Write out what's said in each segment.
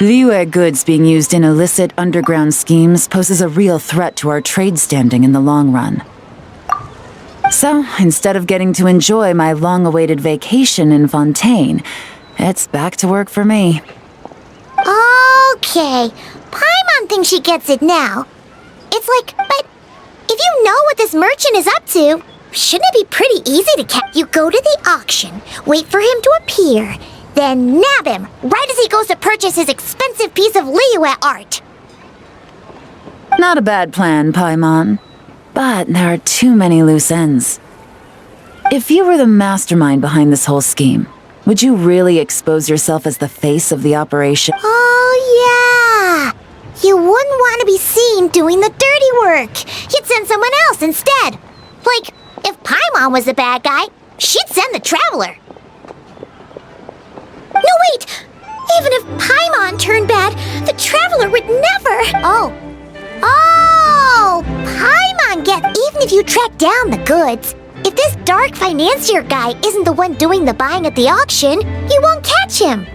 Liyue goods being used in illicit underground schemes poses a real threat to our trade standing in the long run. So, instead of getting to enjoy my long-awaited vacation in Fontaine, it's back to work for me. Okay, Paimon thinks she gets it now. It's like, but if you know what this merchant is up to, shouldn't it be pretty easy to catch? You go to the auction, wait for him to appear, then nab him right as he goes to purchase his expensive piece of Liyue art. Not a bad plan, Paimon. But there are too many loose ends. If you were the mastermind behind this whole scheme, would you really expose yourself as the face of the operation? Oh, yeah! You wouldn't want to be seen doing the dirty work. You'd send someone else instead. Like, if Paimon was the bad guy, she'd send the Traveler. No, wait! Even if Paimon turned bad, the Traveler would never... Oh, Paimon gets... Even if you track down the goods, if this dark financier guy isn't the one doing the buying at the auction, you won't catch him.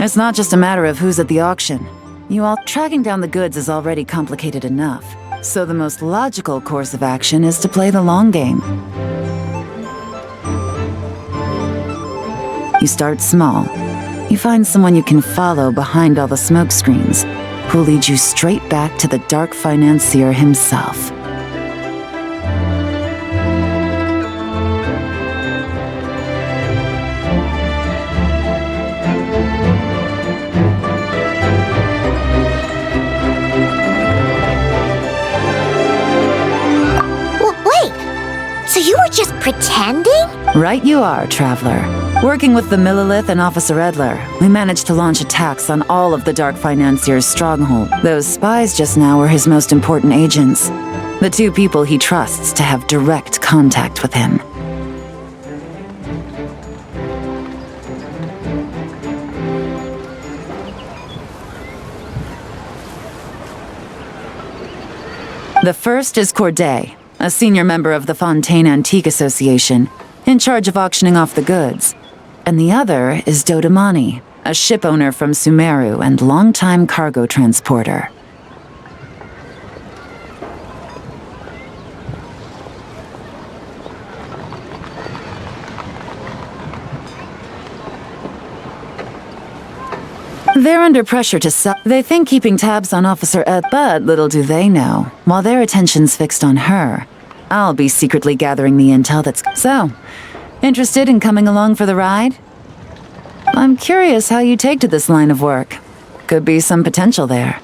It's not just a matter of who's at the auction. Tracking down the goods is already complicated enough. So the most logical course of action is to play the long game. You start small. You find someone you can follow behind all the smoke screens, who'll lead you straight back to the dark financier himself. So you were just pretending? Right you are, Traveler. Working with the Millilith and Officer Edler, we managed to launch attacks on all of the Dark Financier's stronghold. Those spies just now were his most important agents. The two people he trusts to have direct contact with him. The first is Corday, a senior member of the Fontaine Antique Association, in charge of auctioning off the goods. And the other is Dodamani, a ship owner from Sumeru and longtime cargo transporter. They're under pressure to sell. They think keeping tabs on Officer Ed, but little do they know, while their attention's fixed on her, I'll be secretly gathering the intel that's... So, interested in coming along for the ride? I'm curious how you take to this line of work. Could be some potential there.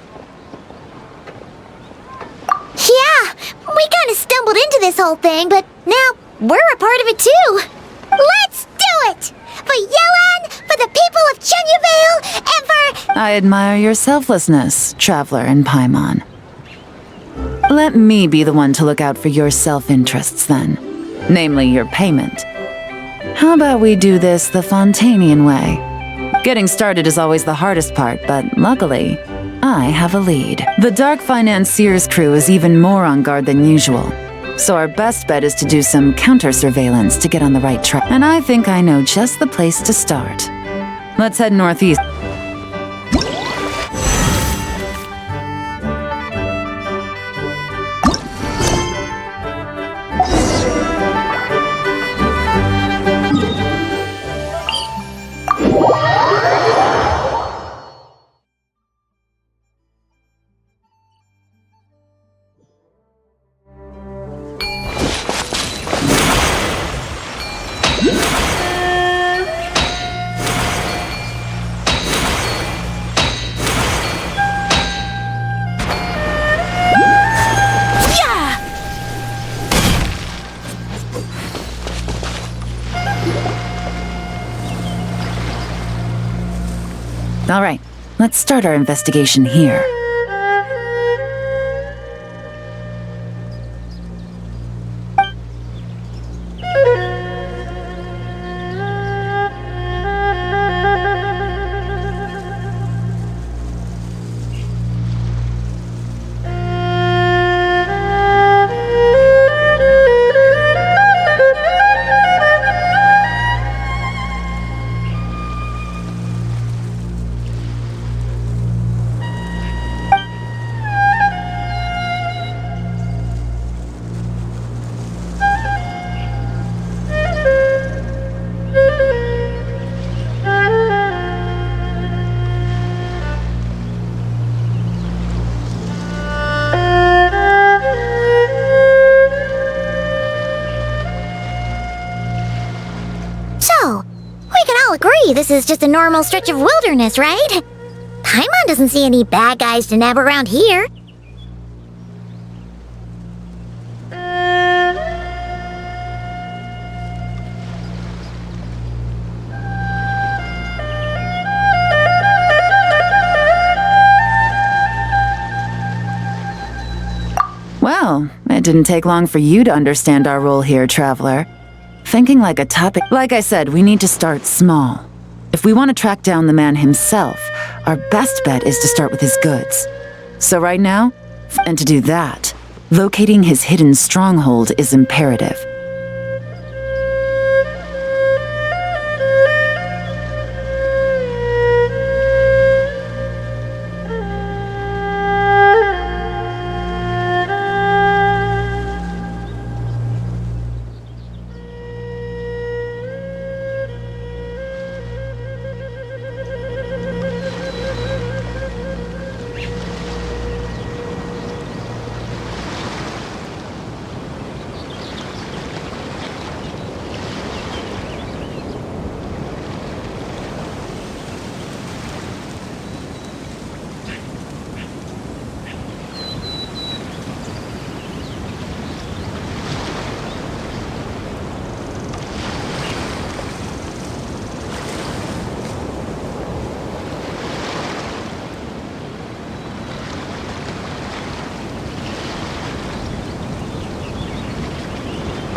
Yeah, we kind of stumbled into this whole thing, but now we're a part of it too. Let's do it! For Yelan, for the people of Chenyavale, and for... I admire your selflessness, Traveler and Paimon. Let me be the one to look out for your self-interests then. Namely, your payment. How about we do this the Fontainian way? Getting started is always the hardest part, but luckily, I have a lead. The Dark Financier's crew is even more on guard than usual. So our best bet is to do some counter-surveillance to get on the right track. And I think I know just the place to start. Let's head northeast. All right, let's start our investigation here. Surely this is just a normal stretch of wilderness, right? Paimon doesn't see any bad guys to nab around here. Well, it didn't take long for you to understand our role here, Traveler. Thinking like a topic. Like I said, we need to start small. If we want to track down the man himself, our best bet is to start with his goods. So right now, and to do that, locating his hidden stronghold is imperative.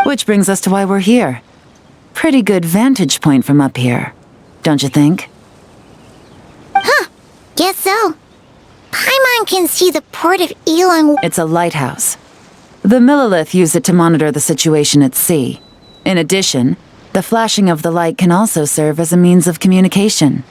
Which brings us to why we're here. Pretty good vantage point from up here, don't you think? Huh, guess so. Paimon can see the port of Yelan. It's a lighthouse. The Millilith use it to monitor the situation at sea. In addition, the flashing of the light can also serve as a means of communication.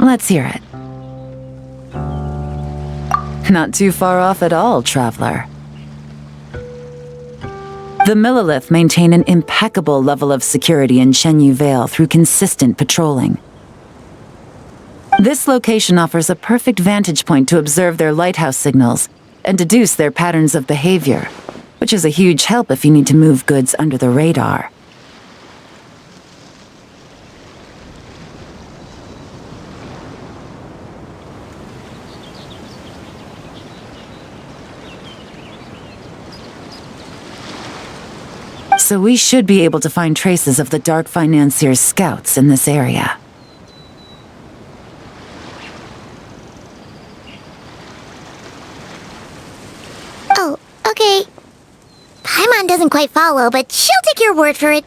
Let's hear it. Not too far off at all, Traveler. The Millilith maintain an impeccable level of security in Shenyu Vale through consistent patrolling. This location offers a perfect vantage point to observe their lighthouse signals and deduce their patterns of behavior, which is a huge help if you need to move goods under the radar. So we should be able to find traces of the Dark Financier's scouts in this area. Oh, okay. Paimon doesn't quite follow, but she'll take your word for it.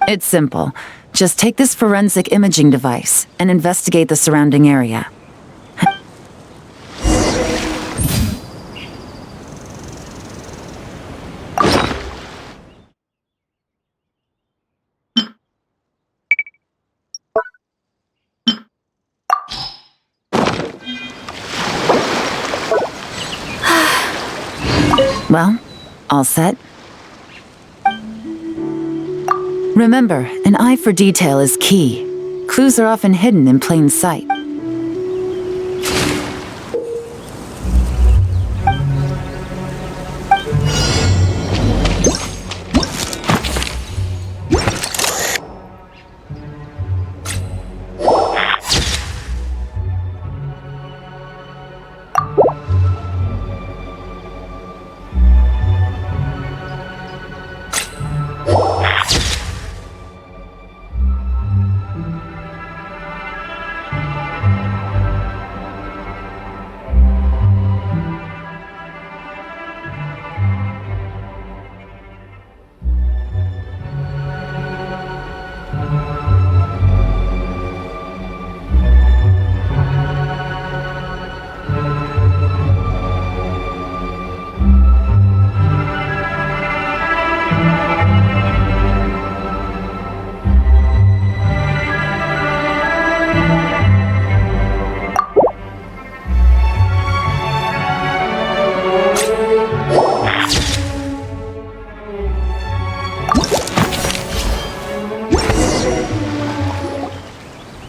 It's simple. Just take this forensic imaging device and investigate the surrounding area. Well, all set? Remember, an eye for detail is key. Clues are often hidden in plain sight.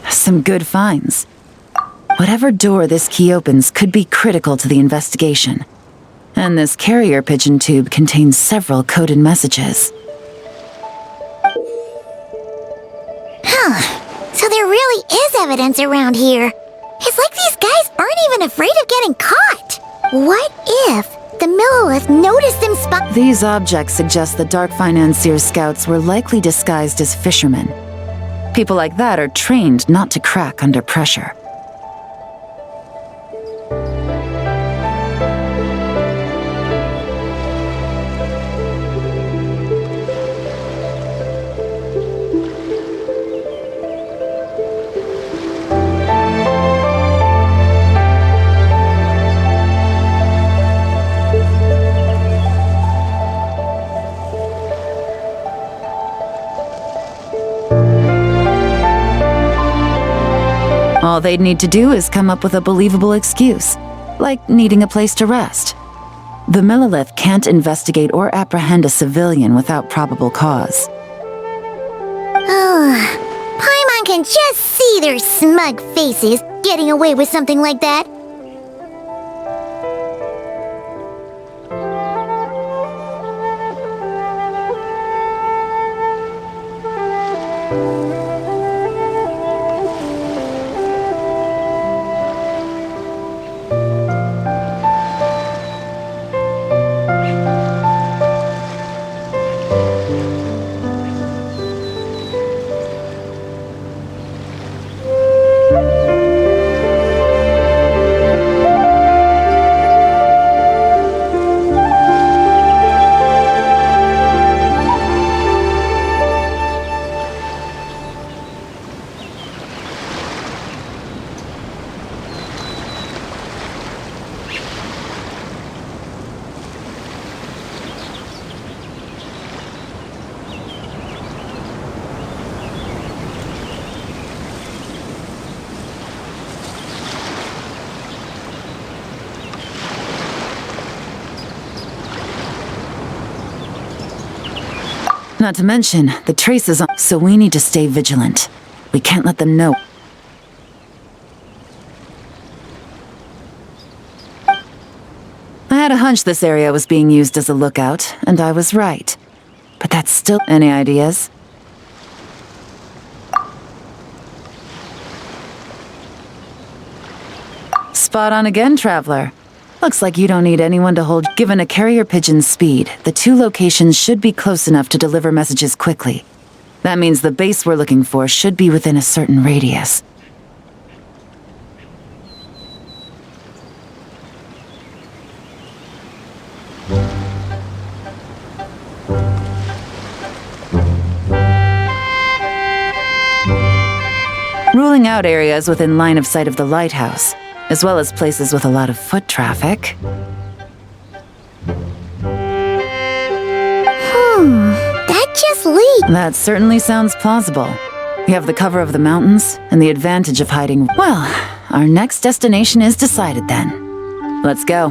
Some good finds. Whatever door this key opens could be critical to the investigation. And this carrier pigeon tube contains several coded messages. So there really is evidence around here. It's like these guys aren't even afraid of getting caught. What if the Millilith noticed them spot— These objects suggest the Dark Financier's scouts were likely disguised as fishermen. People like that are trained not to crack under pressure. All they'd need to do is come up with a believable excuse, like needing a place to rest. The Millilith can't investigate or apprehend a civilian without probable cause. Paimon can just see their smug faces getting away with something like that. Not to mention, the trace is on, so we need to stay vigilant. We can't let them know. I had a hunch this area was being used as a lookout, and I was right. But that's still— Any ideas? Spot on again, Traveler. Looks like you don't need anyone to hold. Given a carrier pigeon's speed, the two locations should be close enough to deliver messages quickly. That means the base we're looking for should be within a certain radius. Ruling out areas within line of sight of the lighthouse, as well as places with a lot of foot traffic. That just leads— That certainly sounds plausible. You have the cover of the mountains and the advantage of hiding. Well, our next destination is decided then. Let's go.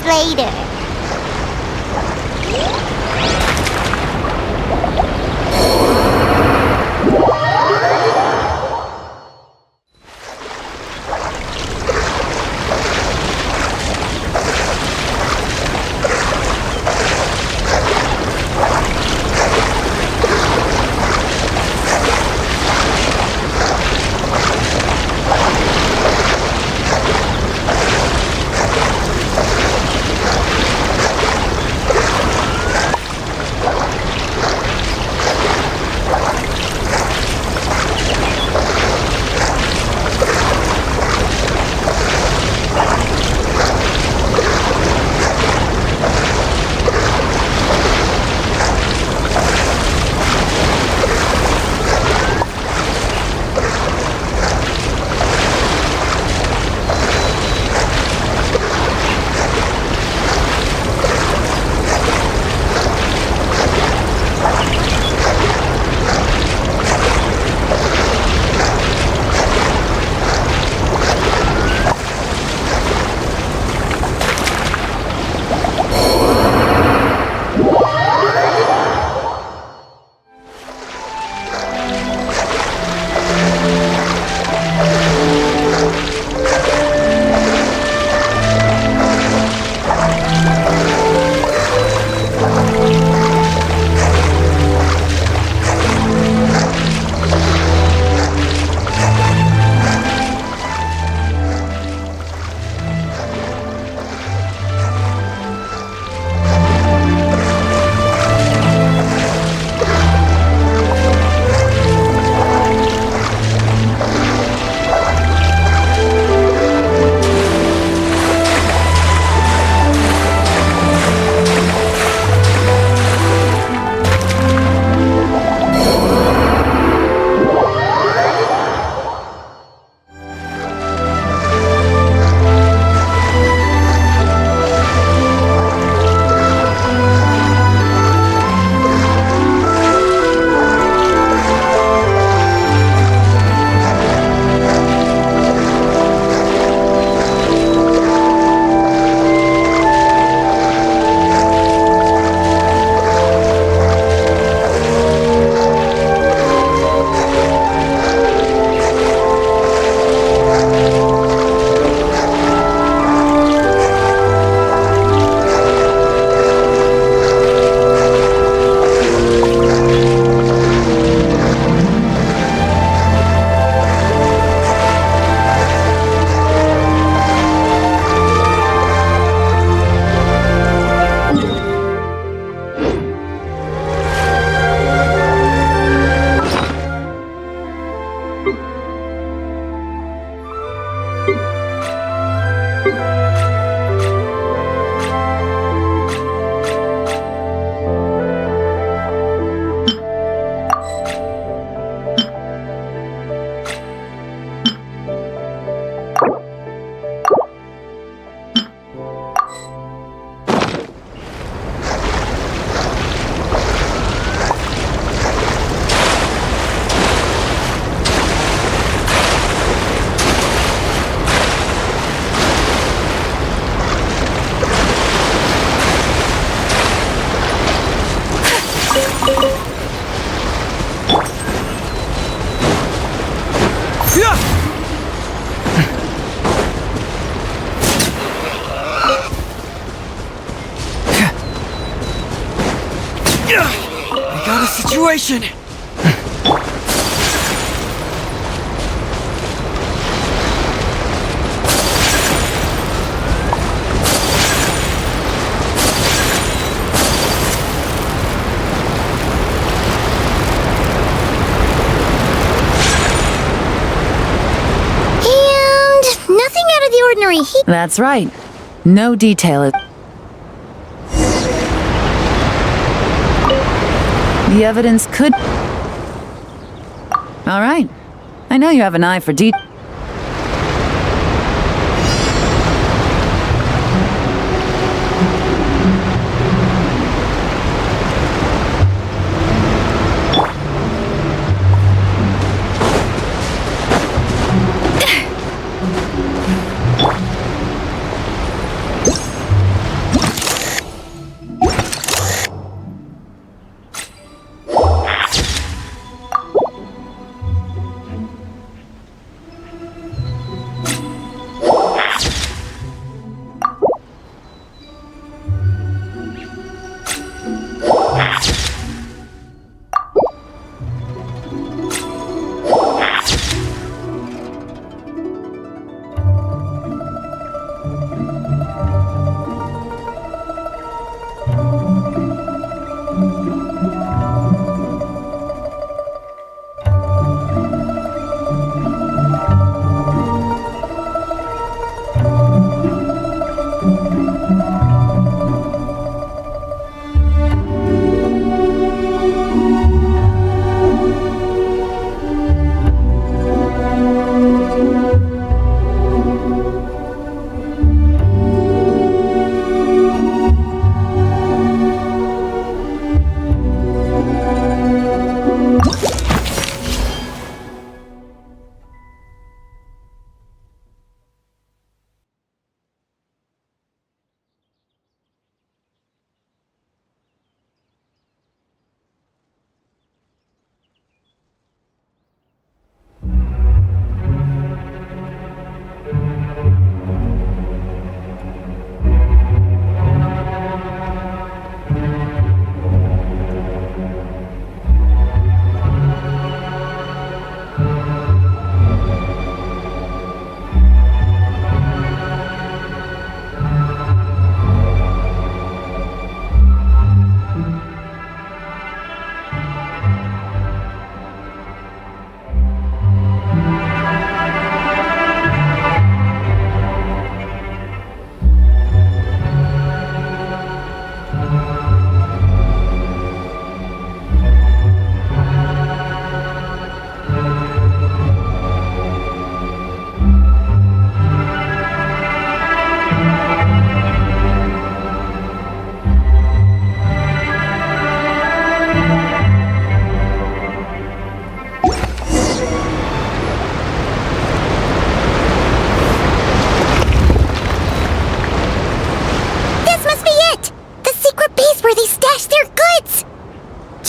Later. situation! Nothing out of the ordinary here. That's right. No detail is... The evidence could... All right. I know you have an eye for detail.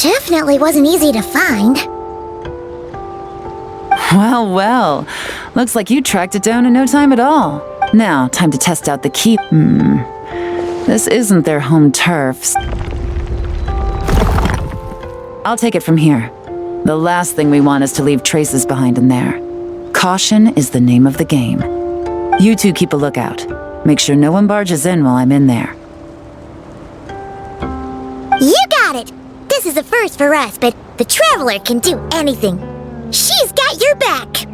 Definitely wasn't easy to find. Well, well. Looks like you tracked it down in no time at all. Now, time to test out the key. This isn't their home turf. I'll take it from here. The last thing we want is to leave traces behind in there. Caution is the name of the game. You two keep a lookout. Make sure no one barges in while I'm in there. You got it! This is a first for us, but the Traveler can do anything. She's got your back!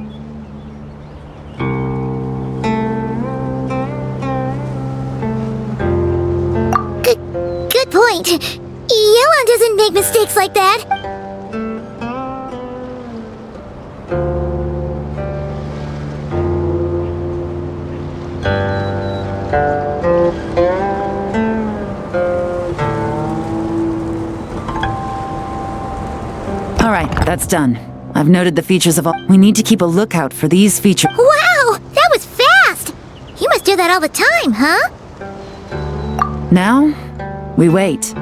Good point. Yelan doesn't make mistakes like that. All right, that's done. I've noted the features of all... We need to keep a lookout for these features. Wow! That was fast! You must do that all the time, huh? Now, we wait.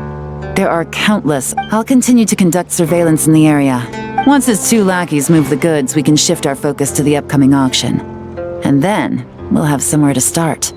There are countless. I'll continue to conduct surveillance in the area. Once his two lackeys move the goods, we can shift our focus to the upcoming auction. And then, we'll have somewhere to start.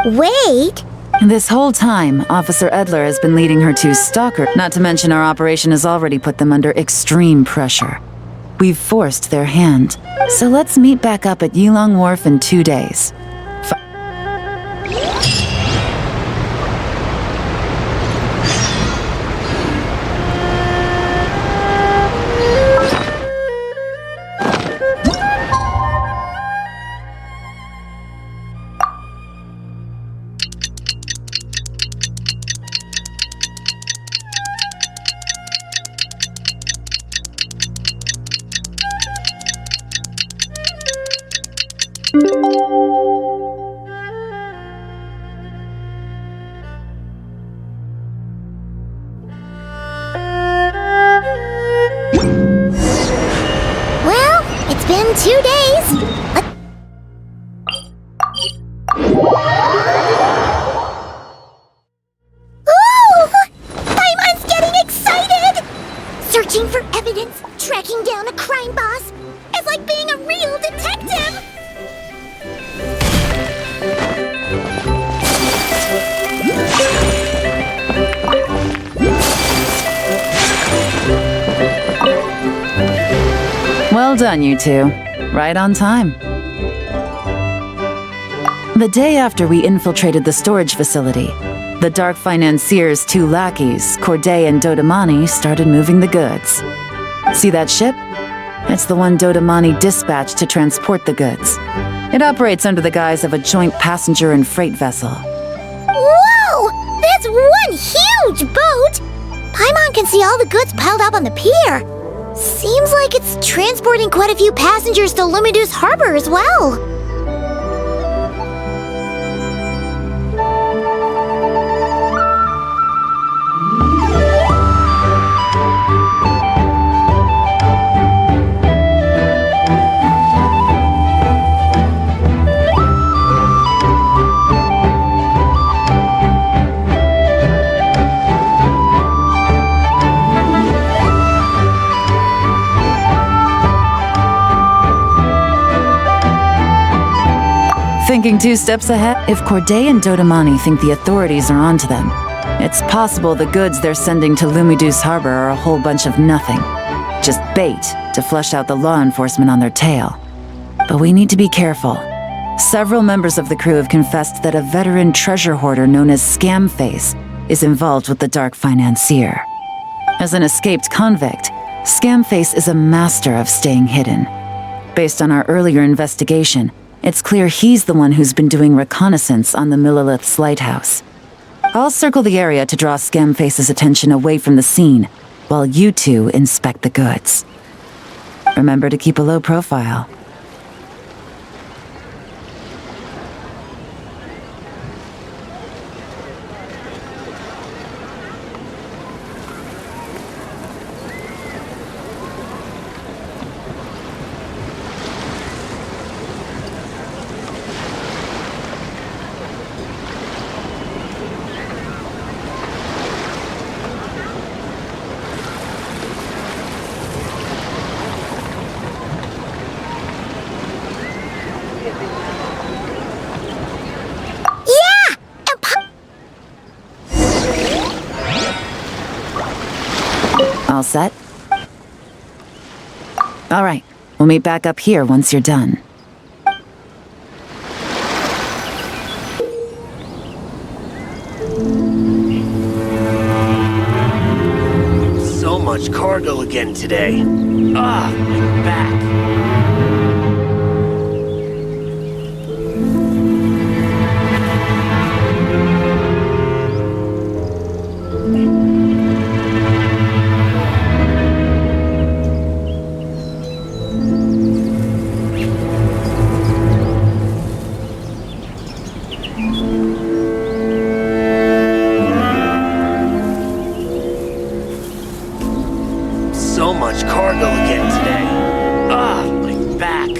Wait? This whole time, Officer Edler has been leading her two stalkers. Not to mention our operation has already put them under extreme pressure. We've forced their hand. So let's meet back up at Yilong Wharf in 2 days. Well, it's been 2 days. Ooh! Paimon's getting excited! Searching for evidence, tracking down a crime boss. It's like being a real detective! Well done, you two. Right on time. The day after we infiltrated the storage facility, the Dark Financier's two lackeys, Corday and Dodamani, started moving the goods. See that ship? It's the one Dodamani dispatched to transport the goods. It operates under the guise of a joint passenger and freight vessel. Whoa! That's one huge boat! Paimon can see all the goods piled up on the pier. Seems like it's transporting quite a few passengers to Lumidus Harbor as well. Thinking 2 steps ahead? If Corday and Dodamani think the authorities are onto them, it's possible the goods they're sending to Lumidus Harbor are a whole bunch of nothing. Just bait to flush out the law enforcement on their tail. But we need to be careful. Several members of the crew have confessed that a veteran treasure hoarder known as Scamface is involved with the Dark Financier. As an escaped convict, Scamface is a master of staying hidden. Based on our earlier investigation, it's clear he's the one who's been doing reconnaissance on the Millilith's lighthouse. I'll circle the area to draw Scamface's attention away from the scene, while you two inspect the goods. Remember to keep a low profile. All set? All right, we'll meet back up here once you're done. So much cargo again today. Ah, my back. So much cargo again today. Ah, my back.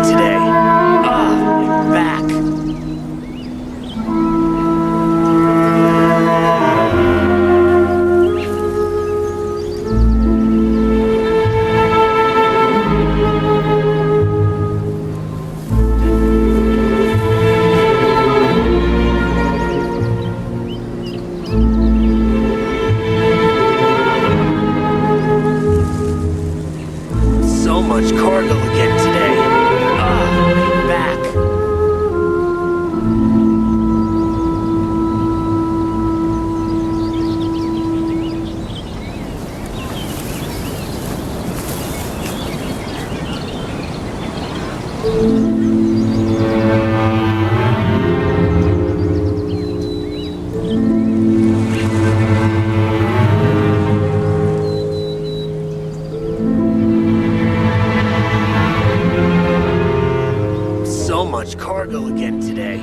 again today. My back. So much cargo again today. My back. So much cargo again today.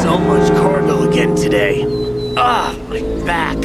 So much cargo again today. My back.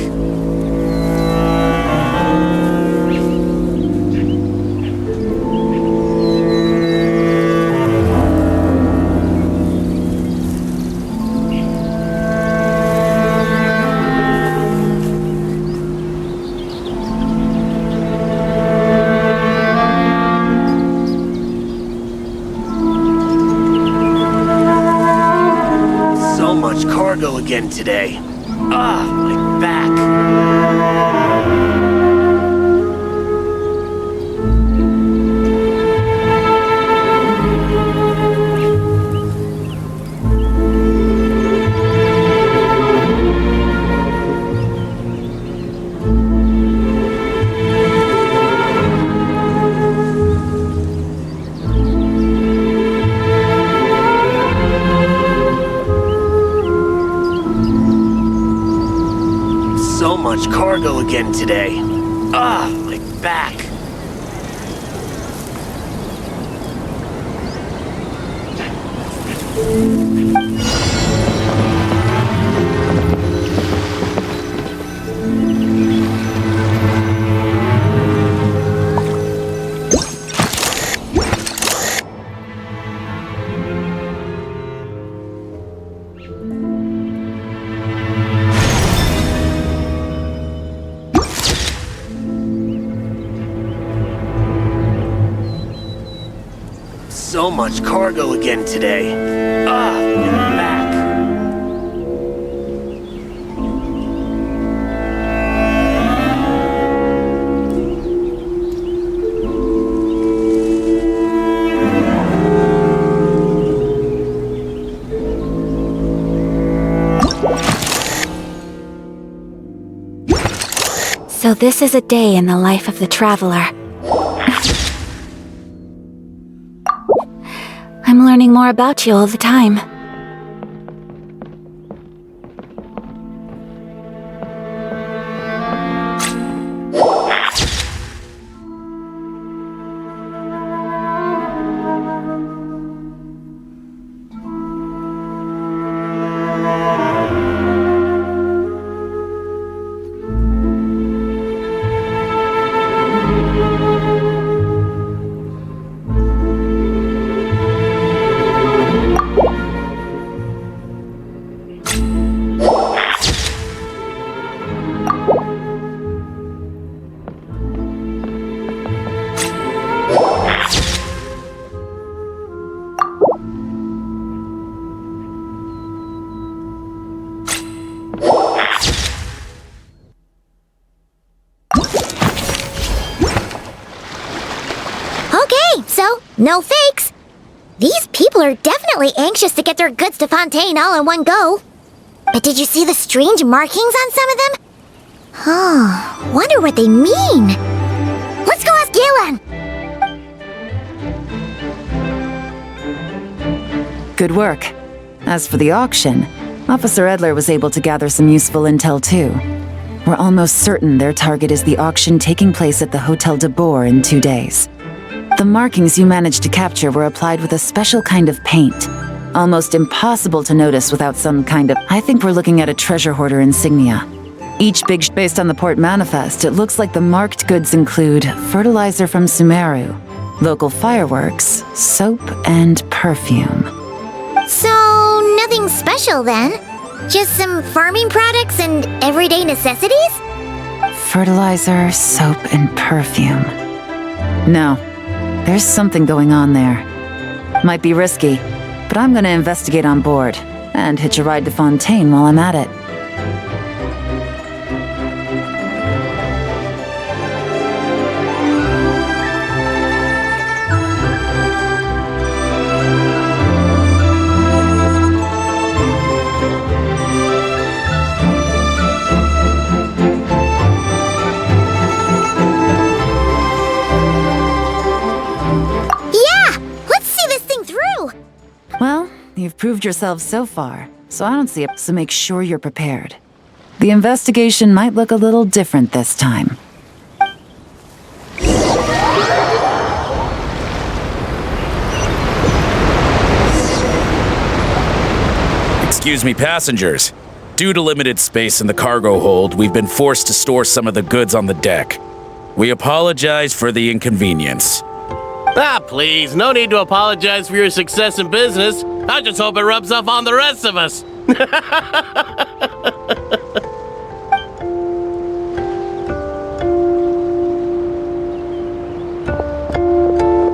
So much cargo again today. My back. So much cargo again today. My back. So much cargo again today. My back. So this is a day in the life of the traveler. I'm learning more about you all the time. Okay, so no fakes. These people are definitely anxious to get their goods to Fontaine all in one go. But did you see the strange markings on some of them? Oh, wonder what they mean. Let's go ask Yelan. Good work. As for the auction, Officer Edler was able to gather some useful intel too. We're almost certain their target is the auction taking place at the Hotel de Boer in 2 days. The markings you managed to capture were applied with a special kind of paint. Almost impossible to notice without some kind of... I think we're looking at a treasure hoarder insignia. Each based on the port manifest, it looks like the marked goods include fertilizer from Sumeru, local fireworks, soap, and perfume. So, nothing special then? Just some farming products and everyday necessities? Fertilizer, soap, and perfume. No, there's something going on there. Might be risky, but I'm gonna investigate on board, and hitch a ride to Fontaine while I'm at it. Well, you've proved yourself so far, so I don't see it, so make sure you're prepared. The investigation might look a little different this time. Excuse me, passengers. Due to limited space in the cargo hold, we've been forced to store some of the goods on the deck. We apologize for the inconvenience. Ah, please, no need to apologize for your success in business. I just hope it rubs off on the rest of us.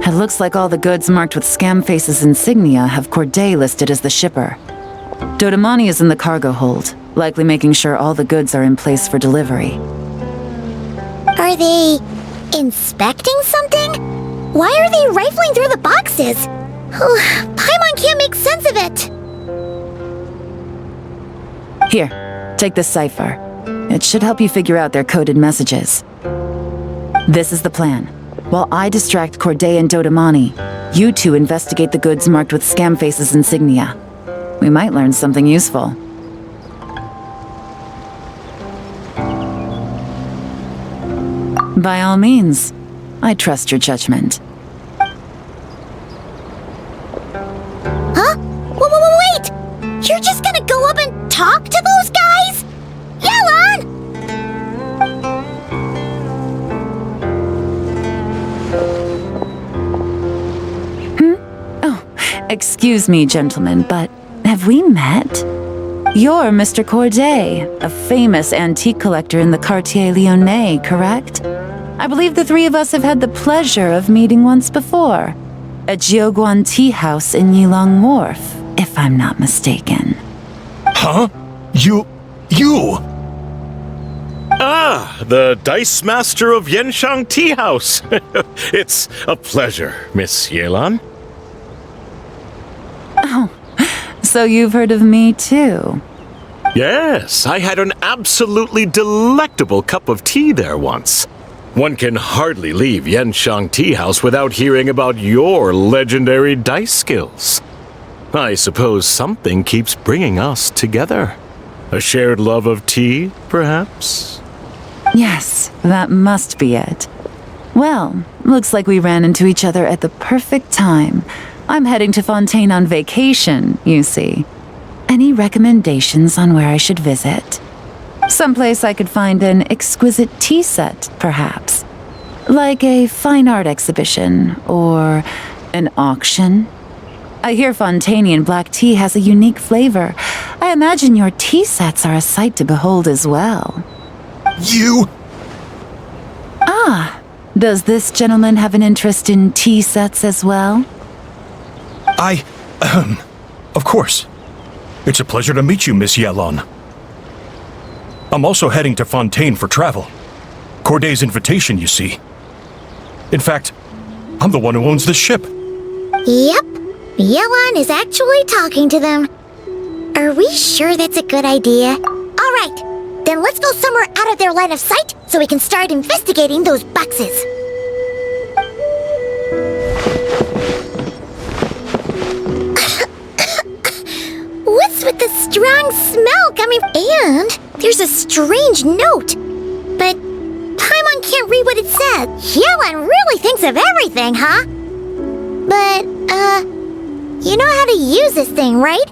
It looks like all the goods marked with Scamface's insignia have Corday listed as the shipper. Dodamani is in the cargo hold, likely making sure all the goods are in place for delivery. Are they inspecting something? Why are they rifling through the boxes? Paimon can't make sense of it. Here, take this cipher. It should help you figure out their coded messages. This is the plan. While I distract Corday and Dodamani, you two investigate the goods marked with Scamface's insignia. We might learn something useful. By all means, I trust your judgment. Huh? Wait! You're just gonna go up and talk to those guys? Yelan! Oh, excuse me, gentlemen, but have we met? You're Mr. Corday, a famous antique collector in the Quartier Lyonnais, correct? I believe the three of us have had the pleasure of meeting once before. At Jiuguan Tea House in Yilong Wharf, if I'm not mistaken. Huh? You... Ah, the Dice Master of Yenshang Tea House. It's a pleasure, Miss Yelan. Oh, so you've heard of me too? Yes, I had an absolutely delectable cup of tea there once. One can hardly leave Yenshang Tea House without hearing about your legendary dice skills. I suppose something keeps bringing us together. A shared love of tea, perhaps? Yes, that must be it. Well, looks like we ran into each other at the perfect time. I'm heading to Fontaine on vacation, you see. Any recommendations on where I should visit? Someplace I could find an exquisite tea set, perhaps. Like a fine art exhibition, or an auction. I hear Fontainian black tea has a unique flavor. I imagine your tea sets are a sight to behold as well. You... Ah, does this gentleman have an interest in tea sets as well? Of course. It's a pleasure to meet you, Miss Yelan. I'm also heading to Fontaine for travel. Corday's invitation, you see. In fact, I'm the one who owns the ship. Yep. Yelan is actually talking to them. Are we sure that's a good idea? Alright, then let's go somewhere out of their line of sight so we can start investigating those boxes. What's with the strong And there's a strange note. But Paimon can't read what it says. Yelan really thinks of everything, huh? But, you know how to use this thing, right?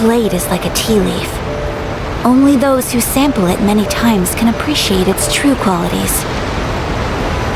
blade is like a tea leaf. Only those who sample it many times can appreciate its true qualities.